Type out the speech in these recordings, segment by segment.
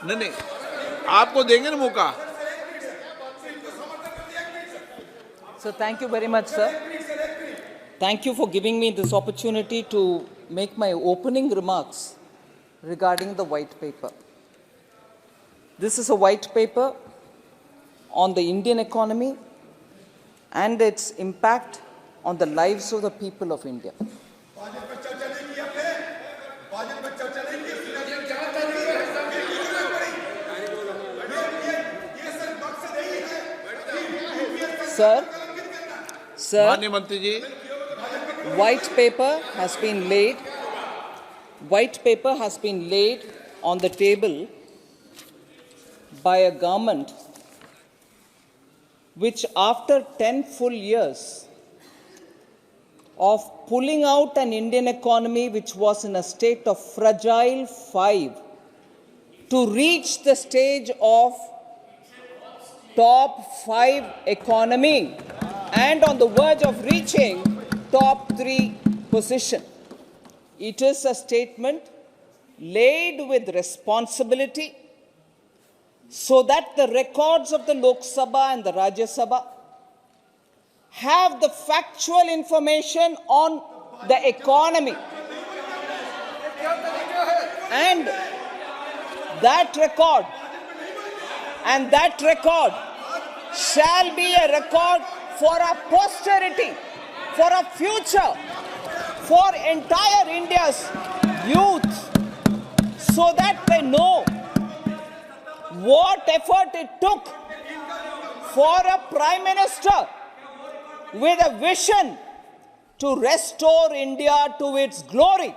नहीं नहीं, आपको देंगे ना मौका। So thank you very much, sir. Thank you for giving me this opportunity to make my opening remarks regarding the white paper. This is a white paper on the Indian economy and its impact on the lives of the people of India. Sir, माननीय मंत्री जी, white paper has been laid on the table by a government which, after 10 full years of pulling out an Indian economy which was in a state of fragile 5 to reach the stage of top 5 economy and on the verge of reaching top 3 position. It is a statement laid with responsibility so that the records of the Lok Sabha and the Rajya Sabha have the factual information on the economy. And that record shall be a record for our posterity, for our future, for entire India's youth, so that they know what effort it took for a Prime Minister with a vision to restore India to its glory.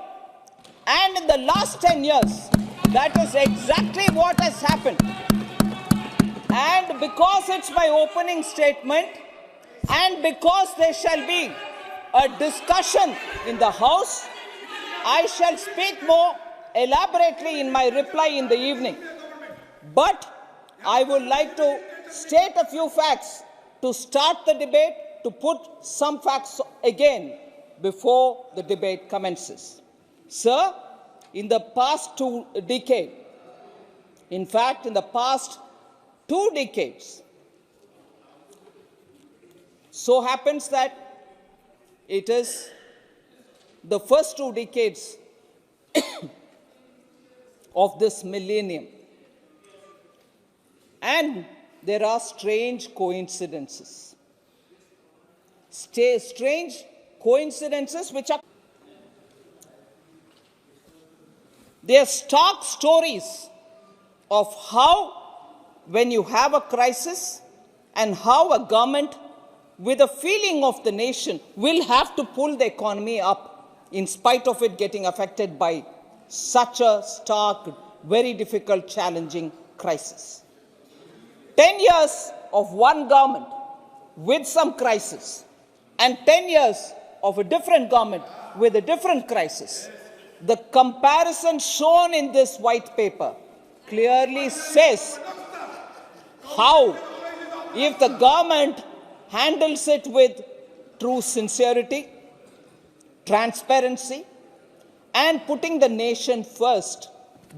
And in the last 10 years, that is exactly what has happened. And because it's my opening statement, and because there shall be a discussion in the House, I shall speak more elaborately in my reply in the evening. But I would like to state a few facts to start the debate, to put some facts again before the debate commences. Sir, in the past 2 decades, in fact, in the past 2 decades, so happens that it is the first 2 decades of this millennium. And there are strange coincidences. Strange coincidences which are, they are stark stories of how, when you have a crisis, and how a government with a feeling of the nation will have to pull the economy up in spite of it getting affected by such a stark, very difficult, challenging crisis. 10 years of one government with some crisis and 10 years of a different government with a different crisis. The comparison shown in this white paper clearly says how, if the government handles it with true sincerity, transparency, and putting the nation first,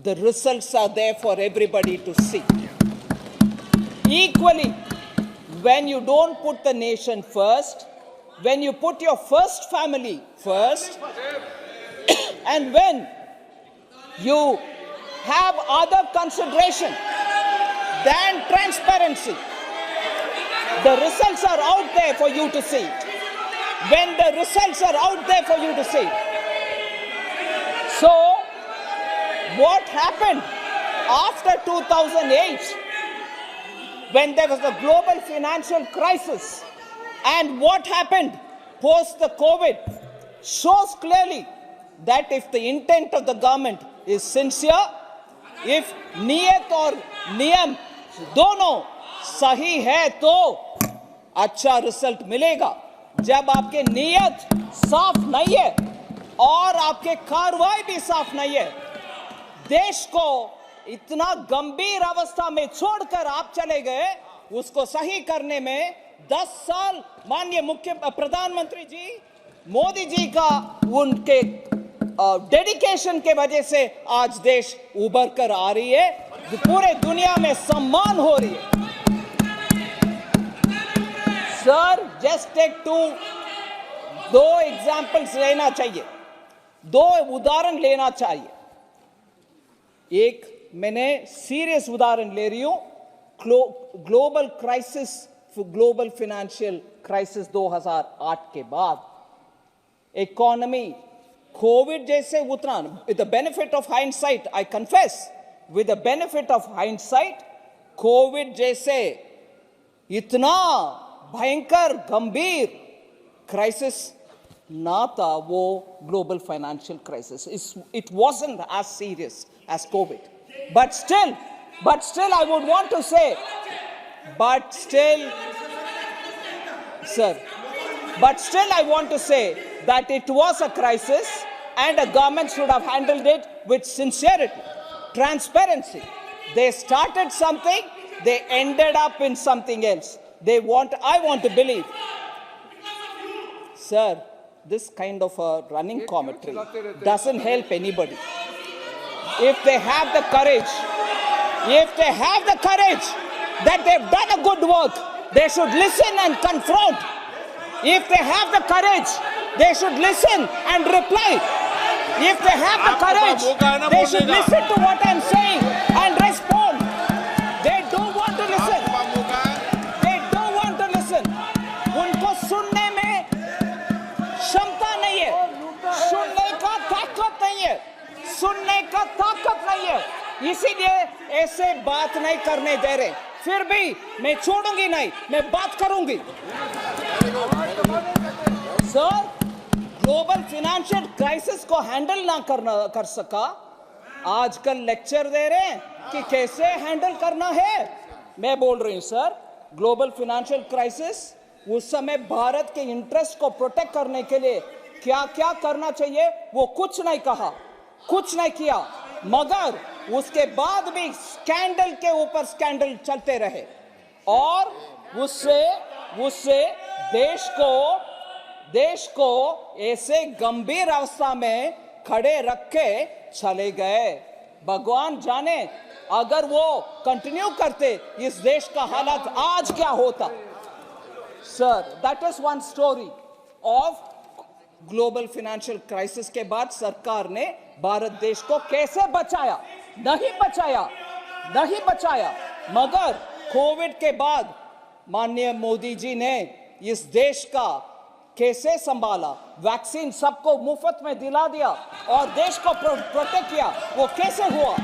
the results are there for everybody to see. Equally, when you don't put the nation first, when you put your first family first, and when you have other consideration than transparency, the results are out there for you to see. When the results are out there for you to see. So, what happened after 2008, when there was a global financial crisis, and what happened post the COVID, shows clearly that if the intent of the government is sincere, if niyat और नियम दोनों सही है तो अच्छा result मिलेगा. जब आपके नियत साफ नहीं है और आपके कार्रवाई भी साफ नहीं है, देश को इतना गंभीर अवस्था में छोड़कर आप चले गए, उसको सही करने में 10 साल माननीय प्रधानमंत्री जी मोदी जी का उनके डेडिकेशन के वजह से आज देश उभर कर आ रही है. पूरे दुनिया में सम्मान हो रही है। सर, जस्ट टेक दो एग्जाम्पल्स लेना चाहिए, दो उदाहरण लेना चाहिए। एक मैंने सीरियस उदाहरण ले रही हूं, global crisis, global financial crisis 2008 के बाद इकोनॉमी कोविड जैसे उतना, with the benefit of hindsight, I confess, with the benefit of hindsight, Covid जैसे इतना भयंकर गंभीर क्राइसिस ना था वो global financial crisis. It wasn't as serious as COVID. But still I would want to say, I want to say that it was a crisis and a government should have handled it with sincerity, transparency. They started something, they ended up in something else. I want to believe. Sir, this kind of a running commentary doesn't help anybody. If they have the courage that they've done a good work, they should listen and confront. If they have the courage, they should listen and reply. If they have the courage, they should listen to what I'm saying and respond. They don't want to listen. उनको सुनने में क्षमता नहीं है, सुनने का ताकत नहीं है, इसीलिए ऐसे बात नहीं करने दे रहे. फिर भी मैं छोड़ूंगी नहीं, मैं बात करूंगी. सर, ग्लोबल फाइनेंशियल क्राइसिस को हैंडल ना कर सका, आजकल लेक्चर दे रहे हैं कि कैसे हैंडल करना है. मैं बोल रही हूं सर, ग्लोबल फाइनेंशियल क्राइसिस उस समय भारत के इंटरेस्ट को प्रोटेक्ट करने के लिए क्या क्या करना चाहिए वो कुछ नहीं कहा, कुछ नहीं किया, मगर उसके बाद भी स्कैंडल के ऊपर स्कैंडल चलते रहे और उससे देश को ऐसे गंभीर अवस्था में खड़े रख के चले गए. भगवान जाने अगर वो कंटिन्यू करते इस देश का हालत आज क्या होता. Sir, that is one story of global financial crisis के बाद सरकार ने भारत देश को कैसे बचाया. नहीं बचाया, मगर कोविड के बाद माननीय मोदी जी ने इस देश का कैसे संभाला, वैक्सीन सबको मुफ्त में दिला दिया और देश को प्रोटेक्ट किया, वो कैसे हुआ.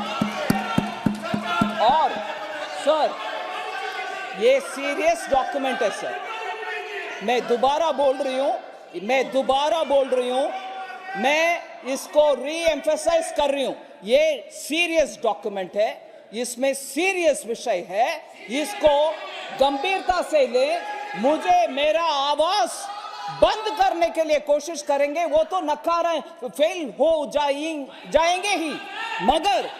और सर, ये सीरियस डॉक्यूमेंट है सर. मैं दोबारा बोल रही हूं, मैं इसको री-एम्फेसाइज कर रही हूं. ये सीरियस डॉक्यूमेंट है, इसमें सीरियस विषय है, इसको गंभीरता से ले. मुझे मेरा आवाज बंद करने के लिए कोशिश करेंगे वो तो नकारा फेल हो जाएंगे ही, मगर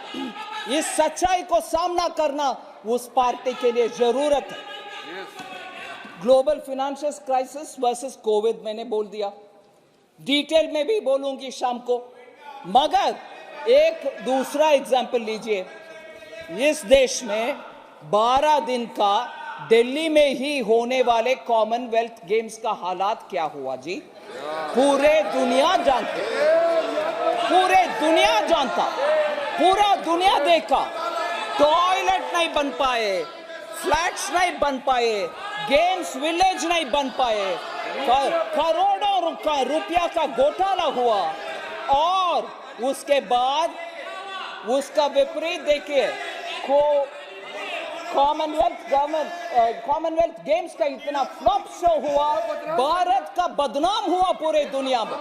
इस सच्चाई को सामना करना उस पार्टी के लिए जरूरत है. Global financial crisis versus Covid मैंने बोल दिया, डिटेल में भी बोलूंगी शाम को, मगर एक दूसरा एग्जांपल लीजिए. इस देश में 12 दिन का दिल्ली में ही होने वाले कॉमनवेल्थ गेम्स का हालात क्या हुआ जी. पूरे दुनिया जानता, पूरा दुनिया देखा. टॉयलेट नहीं बन पाए, फ्लैट्स नहीं बन पाए, गेम्स विलेज नहीं बन पाए, करोड़ों रुपया का घोटाला हुआ और उसके बाद उसका विपरीत देखिए. कॉमनवेल्थ गेम्स का इतना फ्लॉप शो हुआ, भारत का बदनाम हुआ पूरे दुनिया में.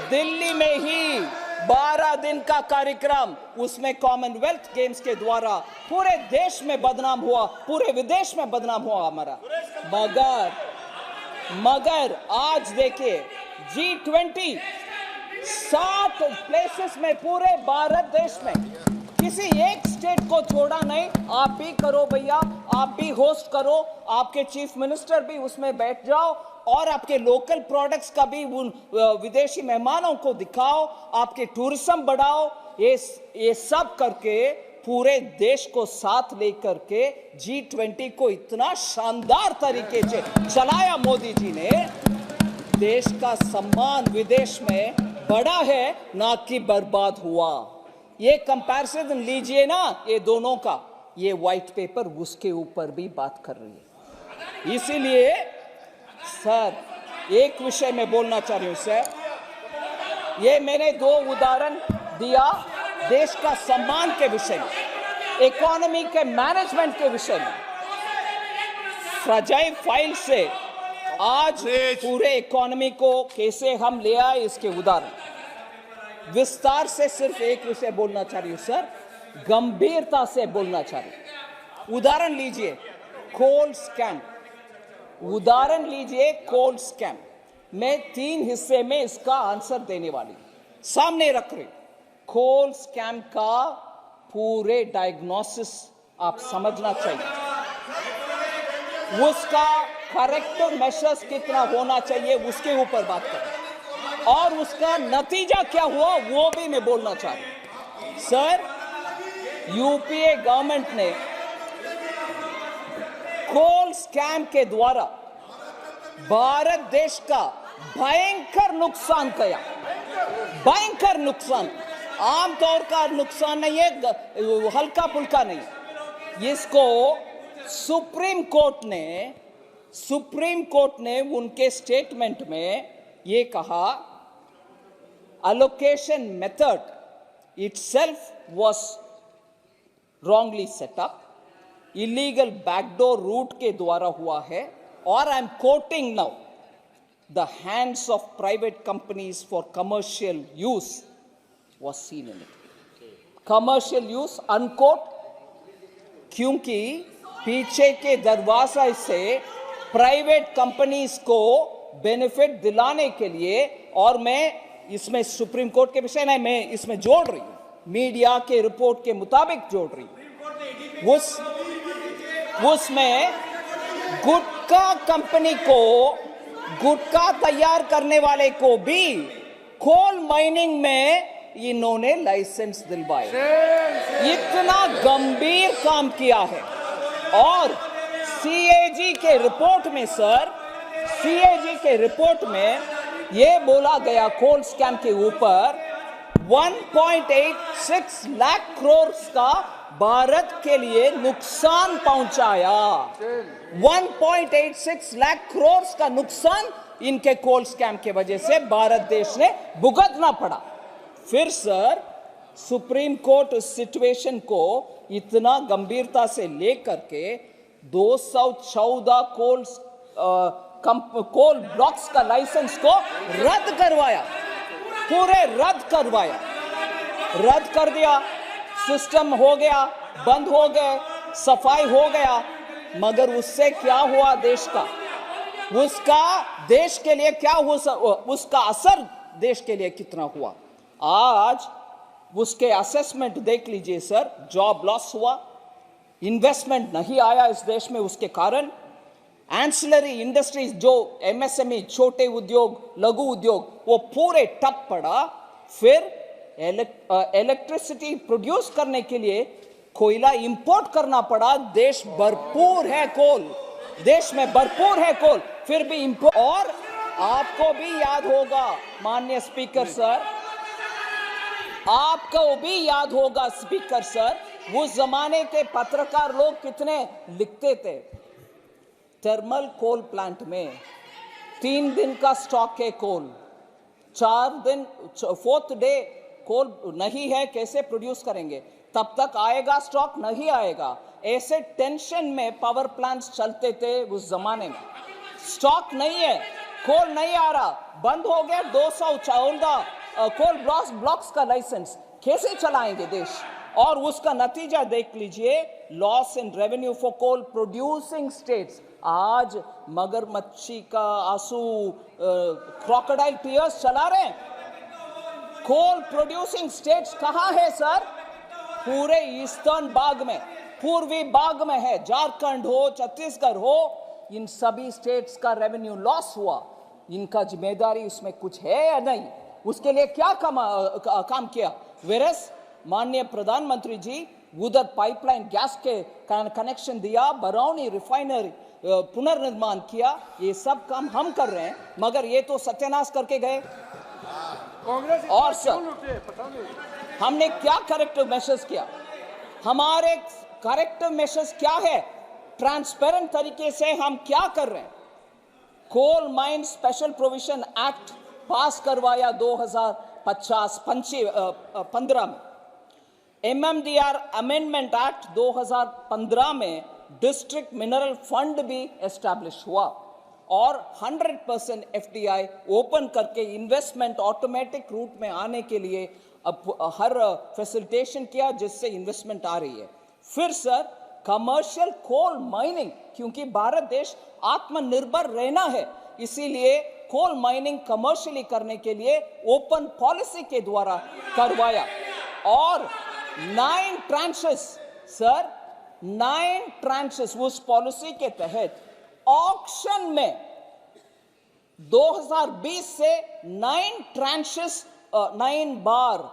दिल्ली में ही 12 दिन का कार्यक्रम, उसमें कॉमनवेल्थ गेम्स के द्वारा पूरे देश में बदनाम हुआ, पूरे विदेश में बदनाम हुआ हमारा. मगर आज देखिए G20 60 प्लेसेस में पूरे भारत देश में, किसी एक स्टेट को छोड़ा नहीं. आप भी करो भैया, आप भी होस्ट करो, आपके चीफ मिनिस्टर भी उसमें बैठ जाओ और आपके लोकल प्रोडक्ट्स का भी उन विदेशी मेहमानों को दिखाओ, आपके टूरिज्म बढ़ाओ. ये सब करके पूरे देश को साथ लेकर के G20 को इतना शानदार तरीके से चलाया मोदी जी ने। देश का सम्मान विदेश में बढ़ा है, ना कि बर्बाद हुआ। ये कंपैरिजन लीजिए ना, ये दोनों का, ये व्हाइट पेपर उसके ऊपर भी बात कर रही है। इसीलिए सर एक विषय में बोलना चाह रही हूं सर, ये मैंने दो उदाहरण दिया देश का सम्मान के विषय में, इकोनॉमी के मैनेजमेंट के विषय में। फ्रजाइल फाइल से आज पूरे इकोनॉमी को कैसे हम ले आए, इसके उदाहरण विस्तार से सिर्फ एक विषय बोलना चाह रही हूं सर, गंभीरता से बोलना चाह रही हूं। उदाहरण लीजिए कोल स्कैम, उदाहरण लीजिए कोल स्कैम। मैं 3 हिस्से में इसका आंसर देने वाली सामने रख रही। कोल स्कैम का पूरे डायग्नोसिस आप समझना चाहिए, उसका करेक्टिव मेजर्स कितना होना चाहिए उसके ऊपर बात करें, और उसका नतीजा क्या हुआ वो भी मैं बोलना चाह रही हूं। सर यूपीए गवर्नमेंट ने कोल स्कैम के द्वारा भारत देश का भयंकर नुकसान किया, भयंकर नुकसान। आमतौर का नुकसान नहीं है, हल्का फुल्का नहीं। इसको सुप्रीम कोर्ट ने उनके स्टेटमेंट में ये कहा, allocation method itself was wrongly set up, illegal backdoor route के द्वारा हुआ है, और I am quoting now, the hands of private companies for commercial use was seen in it. Commercial use unquote, क्योंकि पीछे के दरवाजा से प्राइवेट कंपनीज को बेनिफिट दिलाने के लिए, और मैं इसमें सुप्रीम कोर्ट के विषय नहीं, मैं इसमें जोड़ रही हूं, मीडिया के रिपोर्ट के मुताबिक जोड़ रही हूं। उसमें गुटखा कंपनी को, गुटखा तैयार करने वाले को भी कोल माइनिंग में इन्होंने लाइसेंस दिलवाए। इतना गंभीर काम किया है। और सीएजी के रिपोर्ट में सर, सीएजी के रिपोर्ट में यह बोला गया कोल स्कैम के ऊपर 1.86 लाख करोड़ का भारत के लिए नुकसान पहुंचाया। 1.86 लाख करोड़ का नुकसान इनके कोल स्कैम के वजह से भारत देश ने भुगतना पड़ा। फिर सर सुप्रीम कोर्ट उस सिचुएशन को इतना गंभीरता से लेकर के 214 कोल ब्लॉक्स का लाइसेंस को रद्द करवाया, पूरे रद्द करवाया, रद्द कर दिया। सिस्टम हो गया, बंद हो गए, सफाई हो गया। मगर उससे क्या हुआ देश का, उसका देश के लिए क्या हुआ, उसका असर देश के लिए कितना हुआ। आज उसके असेसमेंट देख लीजिए सर, जॉब लॉस हुआ, इन्वेस्टमेंट नहीं आया इस देश में, उसके कारण एंसिलरी इंडस्ट्रीज जो एमएसएमई, छोटे उद्योग, लघु उद्योग, वो पूरे ठप पड़ा। फिर इलेक्ट्रिसिटी प्रोड्यूस करने के लिए कोयला इंपोर्ट करना पड़ा। देश भरपूर है कोल, देश में भरपूर है कोल, फिर भी इंपोर्ट। और आपको भी याद होगा माननीय स्पीकर सर, आपको भी याद होगा स्पीकर सर, उस जमाने के पत्रकार लोग कितने लिखते थे। थर्मल कोल प्लांट में 3 दिन का स्टॉक है कोल, 4 दिन, 4th डे कोल नहीं है, कैसे प्रोड्यूस करेंगे, तब तक आएगा स्टॉक, नहीं आएगा। ऐसे टेंशन में पावर प्लांट्स चलते थे उस जमाने में। स्टॉक नहीं है, कोल नहीं आ रहा, बंद हो गया 214 कोल ब्लॉक्स का लाइसेंस, कैसे चलाएंगे देश। और उसका नतीजा देख लीजिए, loss in revenue for coal producing states. आज मगरमच्छी का आंसू, क्रोकोडाइल टीयर्स चला रहे हैं। कोल प्रोड्यूसिंग स्टेट्स कहां है सर? पूरे ईस्टर्न भाग में, पूर्वी भाग में है। झारखंड हो, छत्तीसगढ़ हो, इन सभी स्टेट्स का रेवेन्यू लॉस हुआ। इनका जिम्मेदारी उसमें कुछ है या नहीं? उसके लिए क्या काम किया? वेरस माननीय प्रधानमंत्री जी उधर पाइपलाइन गैस के कनेक्शन दिया, बरौनी रिफाइनरी पुनर्निर्माण किया, ये सब काम हम कर रहे हैं, मगर ये तो सत्यानाश करके गए। और सर हमने क्या करेक्टिव मेजर्स किया? हमारे करेक्टिव मेजर्स क्या है? ट्रांसपेरेंट तरीके से हम क्या कर रहे हैं? Coal mine special provision act pass करवाया 2015 में। MMDR अमेंडमेंट एक्ट 2015 में डिस्ट्रिक्ट मिनरल फंड भी एस्टैब्लिश हुआ और 100% FDI ओपन करके इन्वेस्टमेंट ऑटोमेटिक रूट में आने के लिए अब हर फैसिलिटेशन किया, जिससे इन्वेस्टमेंट आ रही है। फिर सर कमर्शियल कोल माइनिंग, क्योंकि भारत देश आत्मनिर्भर रहना है, इसीलिए कोल माइनिंग कमर्शियली करने के लिए ओपन पॉलिसी के द्वारा करवाया और 9 ट्रांचेस सर 9 ट्रांचेस उस पॉलिसी के तहत ऑक्शन में 2020 से 9 ट्रांचेस 9 बार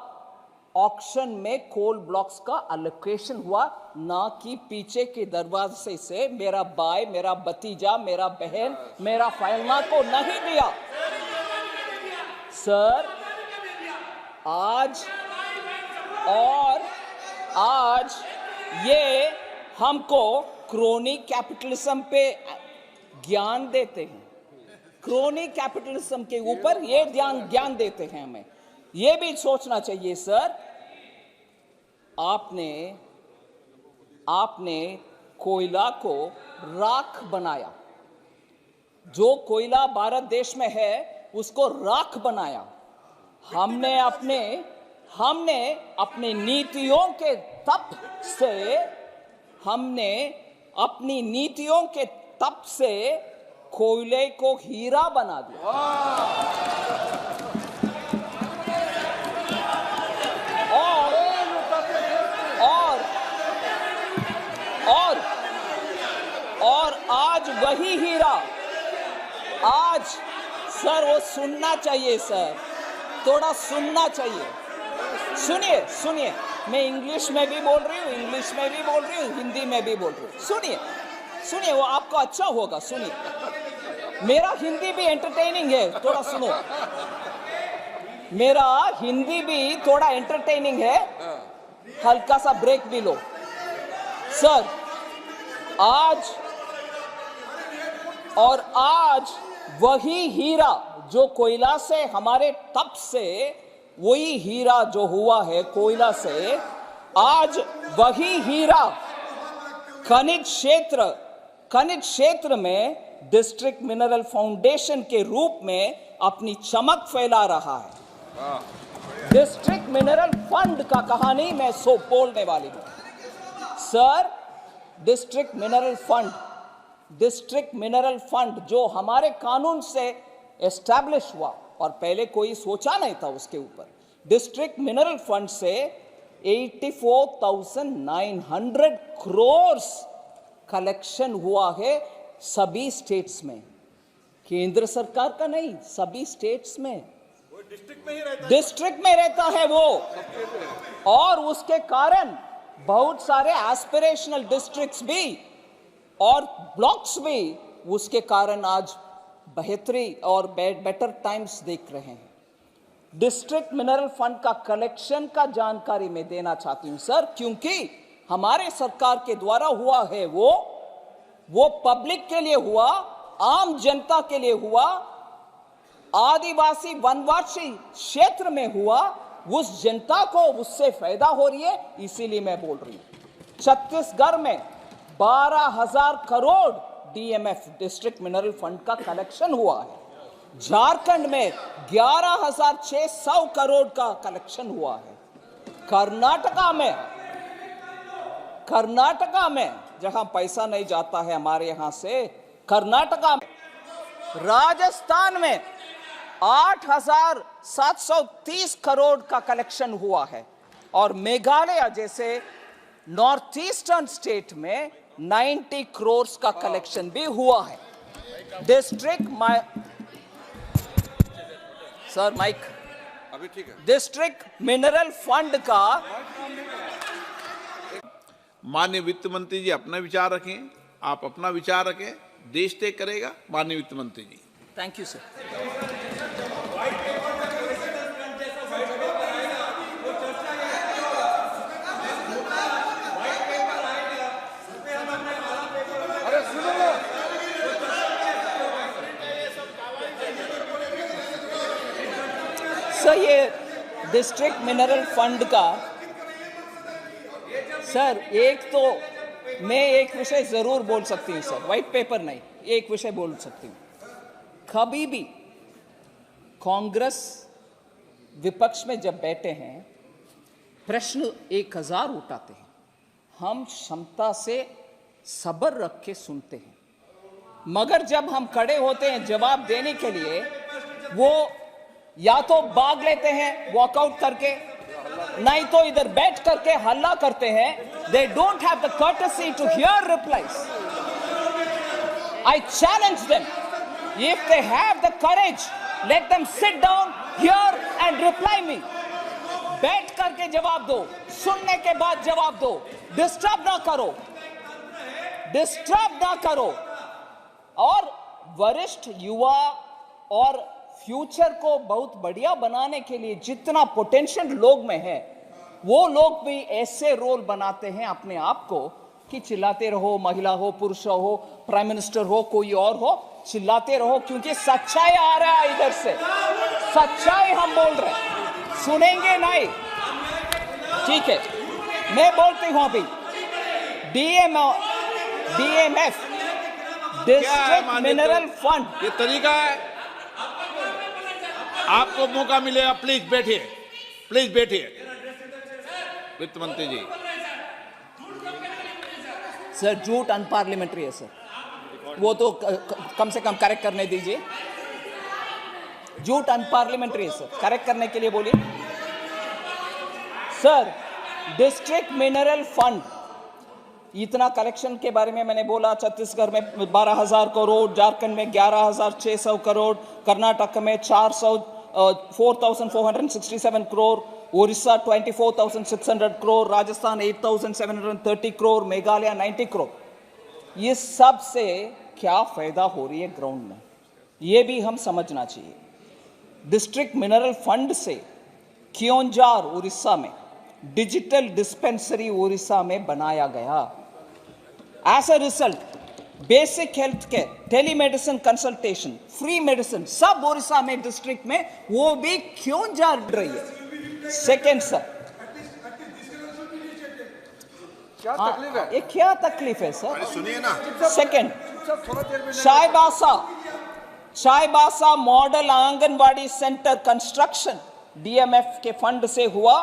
ऑक्शन में कोल ब्लॉक्स का अलोकेशन हुआ, ना कि पीछे के दरवाजे से मेरा भाई, मेरा भतीजा, मेरा बहन, मेरा फाइलमा को नहीं दिया। सर आज ये हमको क्रोनी कैपिटलिज्म पे ज्ञान देते हैं, क्रोनी कैपिटलिज्म के ऊपर ये ज्ञान देते हैं। हमें ये भी सोचना चाहिए सर, आपने कोयला को राख बनाया, जो कोयला भारत देश में है उसको राख बनाया। हमने अपने नीतियों के तप से कोयले को हीरा बना दिया। और आज वही हीरा, आज सर वो सुनना चाहिए सर, थोड़ा सुनना चाहिए। सुनिए, मैं इंग्लिश में भी बोल रही हूँ, हिंदी में भी बोल रही हूँ। सुनिए, वो आपको अच्छा होगा। सुनिए, मेरा हिंदी भी एंटरटेनिंग है, थोड़ा सुनो। मेरा हिंदी भी थोड़ा एंटरटेनिंग है, हल्का सा ब्रेक भी लो। सर आज वही हीरा जो कोयला से हमारे तप से, वही हीरा जो हुआ है कोयला से, आज वही हीरा खनिज क्षेत्र में डिस्ट्रिक्ट मिनरल फाउंडेशन के रूप में अपनी चमक फैला रहा है। डिस्ट्रिक्ट मिनरल फंड का कहानी मैं बोलने वाली हूं सर। डिस्ट्रिक्ट मिनरल फंड जो हमारे कानून से एस्टैब्लिश हुआ और पहले कोई सोचा नहीं था उसके ऊपर। डिस्ट्रिक्ट मिनरल फंड से 84,900 करोड़ कलेक्शन हुआ है सभी स्टेट्स में, केंद्र सरकार का नहीं, सभी स्टेट्स में। डिस्ट्रिक्ट में रहता है वो, और उसके कारण बहुत सारे एस्पिरेशनल डिस्ट्रिक्ट्स भी और ब्लॉक्स भी उसके कारण आज बेहतरी और बेटर टाइम्स देख रहे हैं। डिस्ट्रिक्ट मिनरल फंड का कलेक्शन का जानकारी मैं देना चाहती हूं सर, क्योंकि हमारे सरकार के द्वारा हुआ है वो पब्लिक के लिए हुआ, आम जनता के लिए हुआ, आदिवासी वनवासी क्षेत्र में हुआ, उस जनता को उससे फायदा हो रही है, इसीलिए मैं बोल रही हूं। छत्तीसगढ़ में 12,000 crore DMF district mineral fund का कलेक्शन हुआ है। झारखंड में 11,600 करोड़ का कलेक्शन हुआ है। कर्नाटका में जहां पैसा नहीं जाता है हमारे यहां से, कर्नाटका में, राजस्थान में 8,730 करोड़ का कलेक्शन हुआ है, और मेघालय जैसे नॉर्थ ईस्टर्न स्टेट में 90 करोड़ का कलेक्शन भी हुआ है। डिस्ट्रिक्ट सर माइक अभी ठीक है। डिस्ट्रिक्ट मिनरल फंड का माननीय वित्त मंत्री जी अपना विचार रखें, आप अपना विचार रखें, देश तय करेगा माननीय वित्त मंत्री जी। Thank you sir. सर ये डिस्ट्रिक्ट मिनरल फंड का सर एक तो मैं एक विषय जरूर बोल सकती हूँ सर, व्हाइट पेपर नहीं, एक विषय बोल सकती हूँ। कभी भी कांग्रेस विपक्ष में जब बैठे हैं प्रश्न 1000 उठाते हैं, हम क्षमता से सब्र रख के सुनते हैं, मगर जब हम खड़े होते हैं जवाब देने के लिए वो या तो भाग लेते हैं वॉकआउट करके, नहीं तो इधर बैठ करके हल्ला करते हैं। They don't have the courtesy to hear replies. I challenge them, if they have the courage let them sit down here and reply me. बैठ करके जवाब दो, सुनने के बाद जवाब दो, डिस्टर्ब ना करो, डिस्टर्ब ना करो। और वरिष्ठ युवा और फ्यूचर को बहुत बढ़िया बनाने के लिए जितना पोटेंशियल लोग में है, वो लोग भी ऐसे रोल बनाते हैं अपने आप को कि चिल्लाते रहो, महिला हो, पुरुष हो, प्राइम मिनिस्टर हो, कोई और हो, चिल्लाते रहो, क्योंकि सच्चाई आ रहा है इधर से, सच्चाई हम बोल रहे हैं, सुनेंगे नहीं। ठीक है, मैं बोलती हूं अभी DMF डिस्ट्रिक्ट मिनरल फंड, ये तरीका है। आपको मौका मिलेगा, प्लीज बैठिए, प्लीज बैठिए वित्त मंत्री जी। सर झूठ अनपार्लियामेंट्री है सर, वो तो कम से कम करेक्ट करने दीजिए। झूठ अनपार्लियामेंट्री है सर, करेक्ट करने के लिए बोलिए। सर डिस्ट्रिक्ट मिनरल फंड इतना कलेक्शन के बारे में मैंने बोला, छत्तीसगढ़ में 12,000 करोड़, झारखंड में 11,600 करोड़, कर्नाटक में 4,467 करोड़, उड़ीसा 24,600 करोड़, राजस्थान 8,730 करोड़, मेघालय 90 करोड़। ये सब से क्या फायदा हो रही है ग्राउंड में, ये भी हम समझना चाहिए। डिस्ट्रिक्ट मिनरल फंड से क्योंझार उड़ीसा में डिजिटल डिस्पेंसरी उड़ीसा में बनाया गया। As a result basic health care, telemedicine consultation, free medicine सब उड़ीसा में डिस्ट्रिक्ट में, वो भी क्योंझार रही है। सेकेंड सर, क्या तकलीफ है? ये क्या तकलीफ है सर? सुनिए ना। Second, Chaibasa model anganwadi centre construction DMF के फंड से हुआ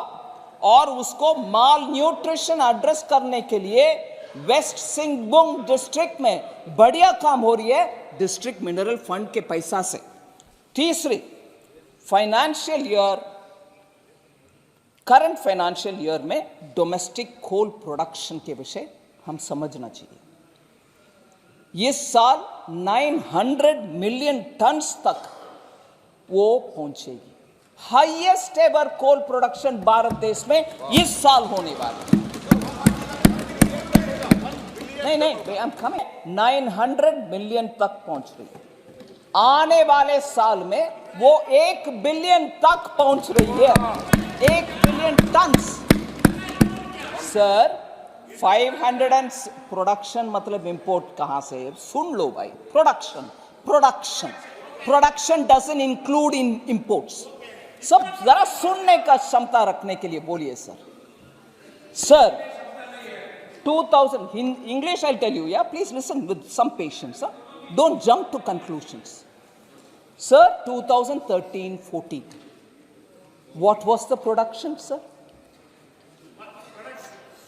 और उसको माल न्यूट्रिशन एड्रेस करने के लिए वेस्ट सिंहभूम डिस्ट्रिक्ट में बढ़िया काम हो रही है डिस्ट्रिक्ट मिनरल फंड के पैसा से। तीसरी, financial year, current financial year में डोमेस्टिक कोल प्रोडक्शन के विषय हम समझना चाहिए। इस साल 900 मिलियन टन्स तक वो पहुंचेगी। Highest ever coal production Bharat देश में इस साल होने वाला है। नहीं, आई एम कमिंग, 900 मिलियन तक पहुंच रही है। आने वाले साल में वो 1 बिलियन तक पहुंच रही है। 1 बिलियन टन्स सर। 500 प्रोडक्शन मतलब इंपोर्ट कहां से? सुन लो भाई, production doesn't include in imports. सब जरा सुनने का क्षमता रखने के लिए बोलिए sir 2000 in English I'll tell you, yeah, please listen with some patience, sir. Don't jump to conclusions. Sir, 2013-14, what was the production, sir?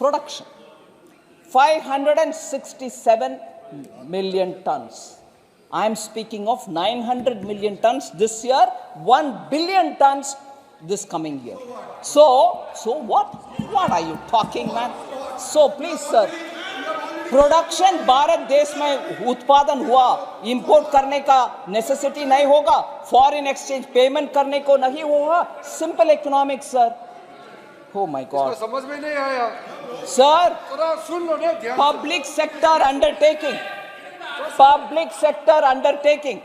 Production 567 million tons. I am speaking of 900 million tons this year, 1 billion tons this coming year. So what are you talking, man? So please, sir, production Bharat देश में उत्पादन हुआ, import करने का necessity नहीं होगा, foreign exchange payment करने को नहीं होगा, simple economics sir. Oh my इसको God, समझ में नहीं आया, सर। थोड़ा सुन लो ना ध्यान से। Public sector undertaking, public sector undertaking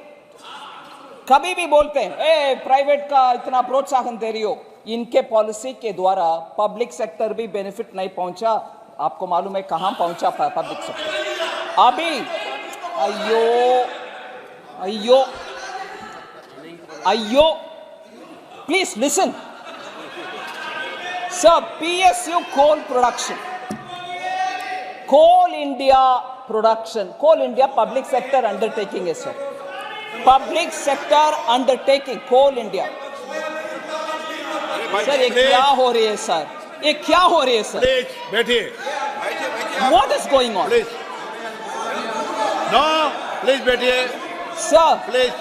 कभी भी बोलते हैं ए प्राइवेट का इतना प्रोत्साहन दे रही हो, इनके पॉलिसी के द्वारा पब्लिक सेक्टर भी बेनिफिट नहीं पहुंचा। आपको मालूम है कहां पहुंचा पब्लिक सेक्टर अभी? अयो अयो अयो, please listen sir. PSU coal production, Coal India production, Coal India public sector undertaking है सर, पब्लिक सेक्टर अंडरटेकिंग कोल इंडिया। सर ये क्या हो रही है सर, ये क्या हो रही है सर? प्लीज बैठिए, what is going on? Please no, please बैठिए सर। प्लीज।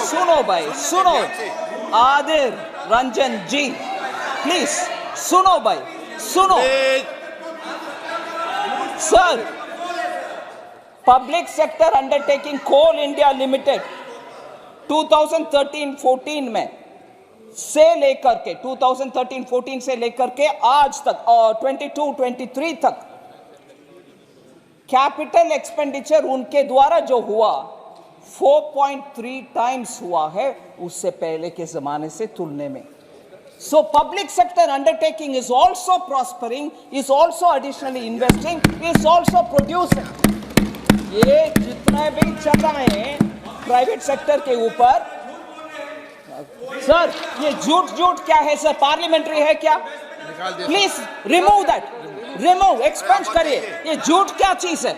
सुनो भाई सुनो, आदिर रंजन जी प्लीज सुनो भाई सुनो सर। पब्लिक सेक्टर अंडरटेकिंग कोल इंडिया लिमिटेड 2013-14 में से लेकर के 2013-14 से लेकर के आज तक और 22-23 तक कैपिटल एक्सपेंडिचर उनके द्वारा जो हुआ 4.3 टाइम्स हुआ है उससे पहले के जमाने से तुलने में। So public sector undertaking is also prospering, is also additionally investing, is also producing. ये जितना भी चल रहा है प्राइवेट सेक्टर के ऊपर सर, ये झूठ क्या है सर? पार्लियामेंट्री है क्या? Please remove that, remove, expense करिए। ये झूठ क्या चीज है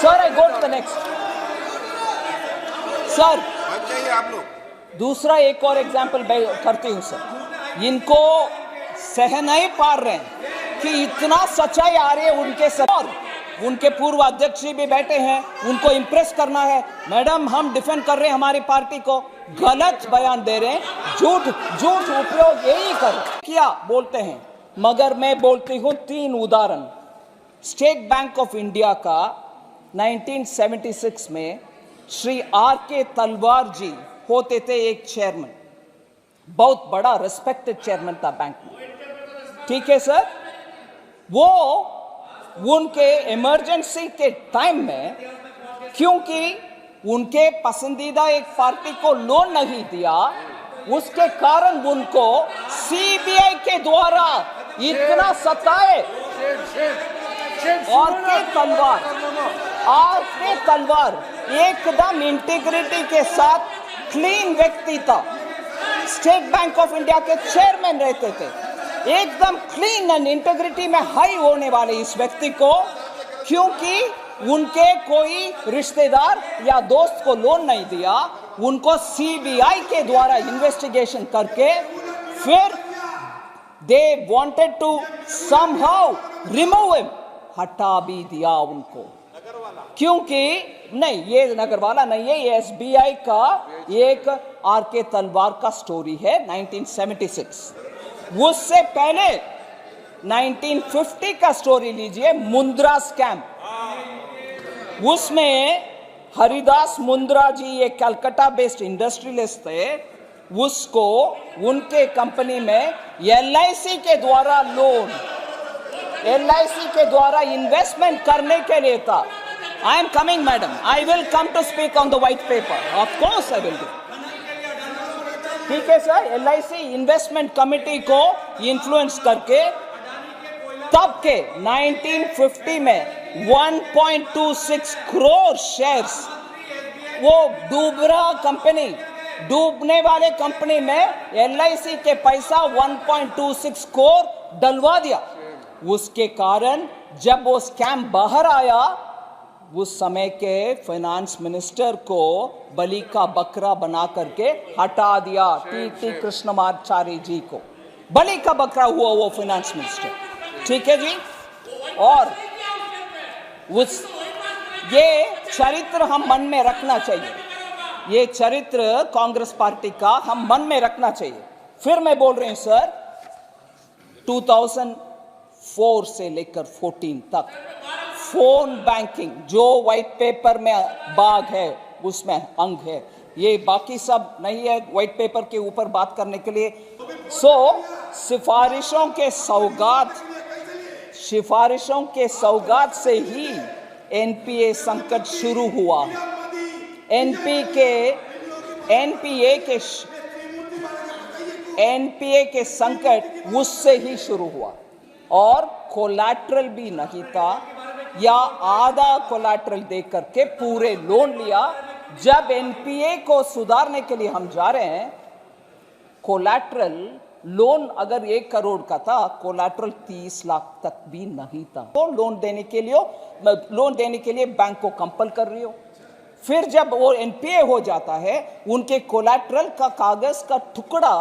sir? I go to the next sir. आप लोग दूसरा एक और एग्जाम्पल करती हूं सर। इनको सह नहीं पा रहे हैं कि इतना सच्चाई आ रही है उनके सर, और उनके पूर्व अध्यक्ष भी बैठे हैं, उनको इंप्रेस करना है। मैडम हम डिफेंड कर रहे हैं हमारी पार्टी को, गलत बयान दे रहे हैं, झूठ उपयोग यही कर किया बोलते हैं। मगर मैं बोलती हूं 3 उदाहरण। स्टेट बैंक ऑफ इंडिया का 1976 में श्री R.K. तलवार जी होते थे एक चेयरमैन, बहुत बड़ा रिस्पेक्टेड चेयरमैन था बैंक में, ठीक है सर। वो उनके इमरजेंसी के टाइम में क्योंकि उनके पसंदीदा एक पार्टी को लोन नहीं दिया, उसके कारण उनको सीबीआई के द्वारा इतना सताए। R.K. तलवार एकदम इंटीग्रिटी के साथ क्लीन व्यक्ति था, स्टेट बैंक ऑफ इंडिया के चेयरमैन रहते थे, एकदम क्लीन एंड इंटीग्रिटी में हाई होने वाले इस व्यक्ति को क्योंकि उनके कोई रिश्तेदार या दोस्त को लोन नहीं दिया, उनको सीबीआई के द्वारा इन्वेस्टिगेशन करके फिर they wanted to somehow remove him, हटा भी दिया उनको। क्योंकि नहीं, ये नगरवाला नहीं है, ये एसबीआई का एक R.K. तलवार का स्टोरी है 1976। उससे पहले 1950 का स्टोरी लीजिए, मुंद्रा स्कैम। उसमें हरिदास मुंद्रा जी एक कलकत्ता बेस्ड इंडस्ट्रियलिस्ट थे, उसको उनके कंपनी में LIC के द्वारा लोन, LIC के द्वारा इन्वेस्टमेंट करने के लिए था। I am coming, madam. I will come to speak on the white paper. Of course, I will do. ठीक है सर। LIC इन्वेस्टमेंट कमेटी को इन्फ्लुएंस करके तब के 1950 में 1.26 करोड़ शेयर्स, वो डूबने वाले कंपनी में LIC के पैसा 1.26 करोड़ डलवा दिया। उसके कारण जब वो स्कैम बाहर आया, उस समय के फाइनेंस मिनिस्टर को बलि का बकरा बना करके हटा दिया। टी कृष्णमाचारी जी को बलि का बकरा हुआ वो फाइनेंस मिनिस्टर, ठीक है जी। और उस ये चरित्र हम मन में रखना चाहिए, ये चरित्र कांग्रेस पार्टी का हम मन में रखना चाहिए। फिर मैं बोल रही हूं सर, 4 से लेकर 14 तक, फोन बैंकिंग जो व्हाइट पेपर में बाग है उसमें अंग है, ये बाकी सब नहीं है व्हाइट पेपर के ऊपर बात करने के लिए। सिफारिशों के सौगात से ही एनपीए संकट शुरू हुआ। एनपीए के संकट उससे ही शुरू हुआ और कोलैटरल भी नहीं था या आधा कोलैटरल देकर के पूरे लोन लिया। जब एनपीए को सुधारने के लिए हम जा रहे हैं, कोलैटरल लोन अगर 1 करोड़ का था, कोलैटरल 30 लाख तक भी नहीं था। तो लोन देने के लिए बैंक को कंपल कर रही हो। फिर जब वो एनपीए हो जाता है, उनके कोलैटरल का कागज का टुकड़ा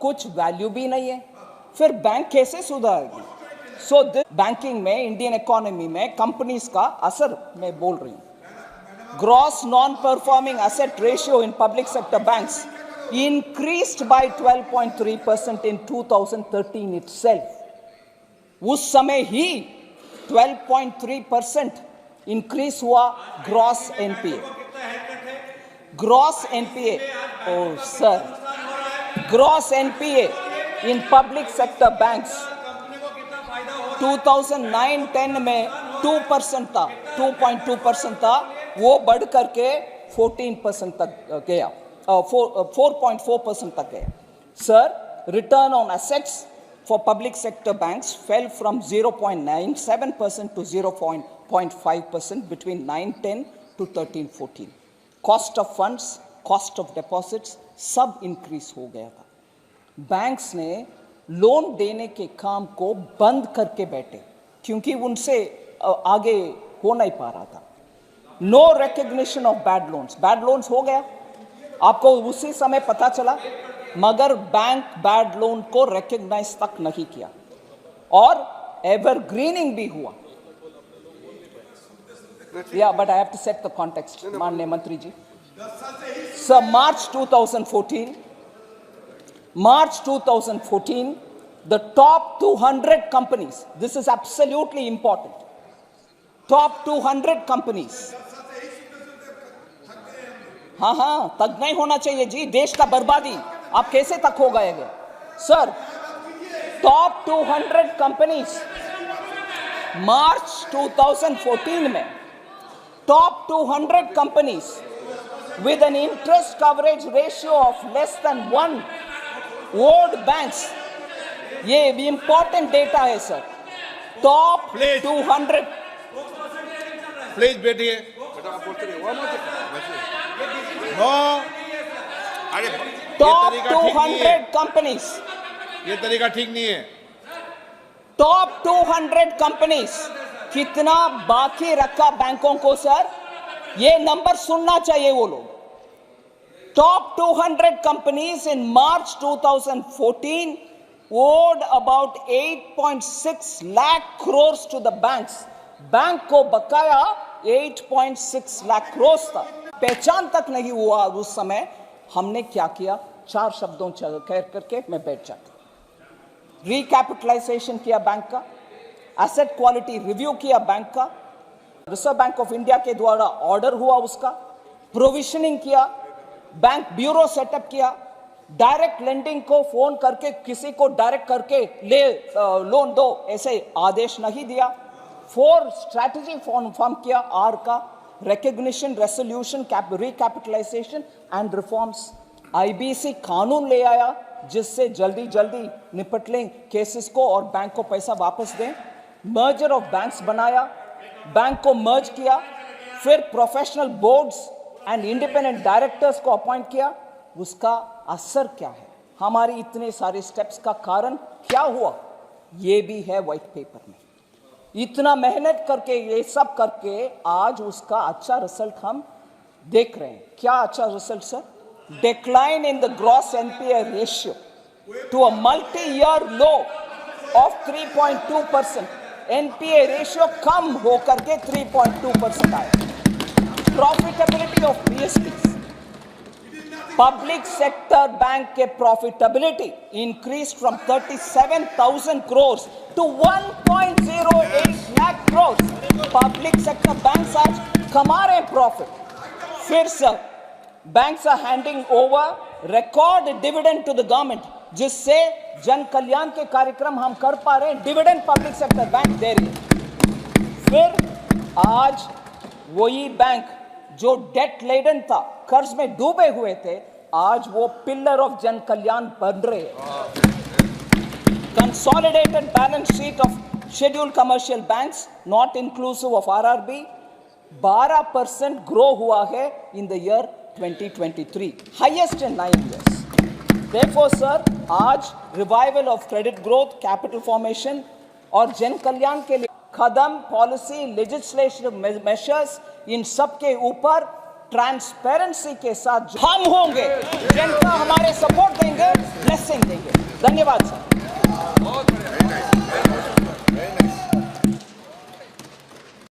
कुछ वैल्यू भी नहीं है, फिर बैंक कैसे सुधारेगी? बैंकिंग में, इंडियन इकोनॉमी में कंपनीज का असर मैं बोल रही हूं। Gross non performing asset ratio in public sector banks increased by 12.3% in 2013 itself। उस समय ही 12.3% इंक्रीज हुआ gross NPA. Gross NPA in public sector banks 2009-10 में 2% था, 2.2% था, वो बढ़ करके 14% तक गया, 4.4% तक गया। Sir, return on assets for public sector banks fell from 0.97% to 0.5% between 9-10 to 13-14। Cost of funds, cost of deposits सब increase हो गया था। बैंक्स ने लोन देने के काम को बंद करके बैठे क्योंकि उनसे आगे हो नहीं पा रहा था। No recognition of bad loans हो गया, आपको उसी समय पता चला, मगर बैंक बैड लोन को रिकग्नाइज तक नहीं किया और एवरग्रीनिंग भी हुआ। या but I have to set the context माननीय मंत्री जी। Sir, March 2014 the top 200 companies, this is absolutely important, top 200 companies, हाँ तक नहीं होना चाहिए जी, देश का बर्बादी, आप कैसे तक हो गए? सर, टॉप 200 कंपनीज मार्च 2014 में, top 200 companies with an interest coverage ratio of less than 1 owned banks, ये इंपॉर्टेंट डेटा है सर। टॉप 200, प्लीज बैठिए। टॉप 200 कंपनीज, ये तरीका ठीक नहीं है। टॉप 200 कंपनीज कितना बाकी रखा बैंकों को सर, ये नंबर सुनना चाहिए वो लोग। Top 200 companies in March 2014 owed about 8.6 lakh crores to the banks। Bank को बकाया 8.6 लाख करोड़ था। पहचान तक नहीं हुआ उस समय। हमने क्या किया? 4 शब्दों कह करके मैं बैठ जाता। रिकैपिटलाइजेशन किया बैंक का, एसेट क्वालिटी रिव्यू किया बैंक का, रिजर्व बैंक ऑफ इंडिया के द्वारा ऑर्डर हुआ उसका, प्रोविजनिंग किया, बैंक ब्यूरो सेटअप किया, डायरेक्ट लेंडिंग को फोन करके किसी को डायरेक्ट करके ले लोन दो ऐसे आदेश नहीं दिया। 4 स्ट्रैटेजी फॉर्म किया, आर का, recognition, resolution, recapitalisation and reforms. IBC कानून ले आया जिससे जल्दी जल्दी निपट लें केसेस को और बैंक को पैसा वापस दें। मर्जर ऑफ बैंक्स बनाया, बैंक को मर्ज किया, फिर professional boards and independent directors को अपॉइंट किया। उसका असर क्या है? हमारी इतने सारे स्टेप्स का कारण क्या हुआ? ये भी है व्हाइट पेपर में। इतना मेहनत करके, ये सब करके आज उसका अच्छा रिजल्ट हम देख रहे हैं। क्या अच्छा result sir? Decline in the gross NPA ratio to a multi year low of 3.2%। NPA ratio कम होकर के 3.2% आया। Profitability of PSBs Public sector bank के profitability increased from 37,000 crores to 1.08 lakh crores. Public sector banks आज कमा रहे profit. फिर sir, banks are handing over record dividend to the government, जिससे जन कल्याण के कार्यक्रम हम कर पा रहे हैं. डिविडेंड पब्लिक सेक्टर बैंक दे रही है. फिर आज वही बैंक जो डेट लेडन था, कर्ज में डूबे हुए थे, आज वो पिलर ऑफ जन कल्याण बन रहे हैं. Consolidated balance sheet of scheduled commercial banks not inclusive of RRB 12% grow हुआ है in the year 2023, highest in 9 years. Therefore, sir, आज revival of credit growth, capital formation और जन कल्याण के लिए कदम, पॉलिसी, लेजिस्लेटिव मेजर्स, इन सब के ऊपर ट्रांसपेरेंसी के साथ हम होंगे, जनता हमारे सपोर्ट देंगे, ब्लेसिंग देंगे. धन्यवाद सर.